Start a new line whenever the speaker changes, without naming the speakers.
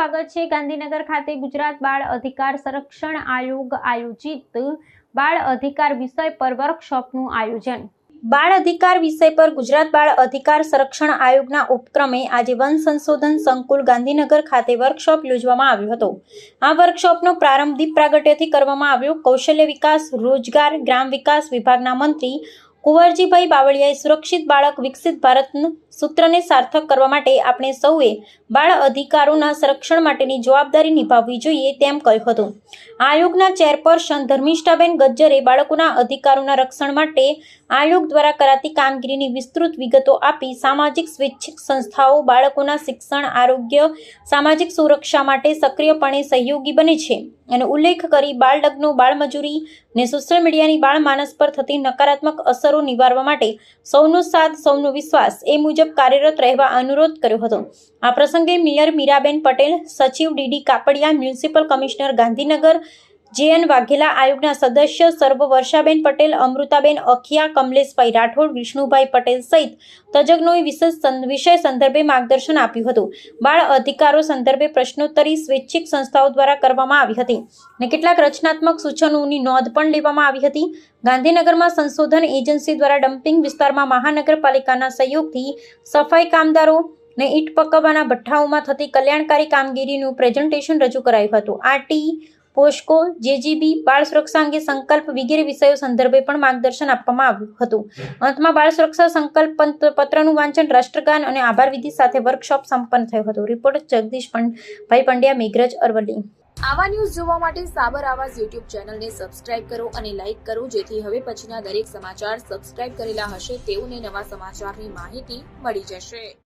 સ્વાગત છે। ગાંધીનગર ખાતે ગુજરાત બાળ અધિકાર સંરક્ષણ આયોગ આયોજિત બાળ અધિકાર વિષય પર વર્કશોપનું આયોજન। બાળ અધિકાર વિષય પર ગુજરાત બાળ અધિકાર સંરક્ષણ આયોગના ઉપક્રમે આજે વન સંશોધન સંકુલ ગાંધીનગર ખાતે વર્કશોપ યોજવામાં આવ્યો હતો। આ વર્કશોપનો પ્રારંભ દીપ પ્રાગટ્યથી કરવામાં આવ્યો। કૌશલ્ય વિકાસ, રોજગાર, ગ્રામ વિકાસ વિભાગના મંત્રી કુંવરજીભાઈ બાવળિયાએ સુરક્ષિત બાળક વિકસિત ભારતના સૂત્રને સાર્થક કરવા માટે આપણે સૌએ બાળ અધિકારોના સંરક્ષણ માટેની જવાબદારી નિભાવવી જોઈએ તેમ કહ્યું હતું। આયોગના ચેરપર્સન ધર્મિષ્ઠાબેન ગજ્જરે બાળકોના અધિકારોના રક્ષણ માટે આયોગ દ્વારા કરાતી કામગીરીની વિસ્તૃત વિગતો આપી સામાજિક સ્વૈચ્છિક સંસ્થાઓ બાળકોના શિક્ષણ, આરોગ્ય, સામાજિક સુરક્ષા માટે સક્રિયપણે સહયોગી બને છે અને ઉલ્લેખ કરી બાળ લગ્નો, બાળમજૂરી અને સોશિયલ મીડિયાની બાળ માનસ પર થતી નકારાત્મક અસરો નિવારવા માટે સૌનો સાથ, સૌનો વિશ્વાસ એ મુજબ કાર્યરત રહેવા અનુરોધ કર્યો હતો। આ પ્રસંગે મેયર મીરાબેન પટેલ, સચિવ DD Kapadia, municipal commissioner Gandhinagar JN Vaghela, આયોગના સદસ્ય સર્વ વર્ષાબેન પટેલ, અમૃતાબેન અખિયા, કમલેશભાઈ રાઠોડ, વિષ્ણુભાઈ પટેલ સહિત તજજ્ઞોએ વિષય સંદર્ભે માર્ગદર્શન આપ્યું હતું। બાળ અધિકારો સંદર્ભે પ્રશ્નોત્તરી સ્વૈચ્છિક સંસ્થાઓ દ્વારા કરવામાં આવી હતી અને કેટલાક રચનાત્મક સૂચનોની નોંધ પણ લેવામાં આવી હતી। ગાંધીનગરમાં સંશોધન એજન્સી દ્વારા ડમ્પિંગ વિસ્તારમાં મહાનગરપાલિકાના સહયોગથી સફાઈ કામદારો ને ઈંટ પકવવાના ભઠ્ઠાઓમાં થતી કલ્યાણકારી કામગીરીનું પ્રેઝન્ટેશન રજૂ કરાયું હતું। આરટી, પોસ્કો, જેજીબી, બાળ સુરક્ષા અંગે સંકલ્પ વગેરે વિષયો સંદર્ભે પણ માર્ગદર્શન આપવામાં આવ્યું હતું। અંતમાં બાળ સુરક્ષા સંકલ્પ પત્રનું વાંચન, રાષ્ટ્રગાન અને આભાર વિધિ સાથે વર્કશોપ સંપન્ન થયો હતો। રિપોર્ટર જગદીશભાઈ પંડ્યા, મેઘરજ, અરવલ્લી।
આવા ન્યૂઝ જોવા માટે સાબર આવાઝ યુટ્યુબ ચેનલને સબસ્ક્રાઇબ કરો અને લાઇક કરો, જેથી હવે પછીના દરેક સમાચાર સબસ્ક્રાઇબ કરેલા હશે તેઓને નવા સમાચારની માહિતી મળી જશે।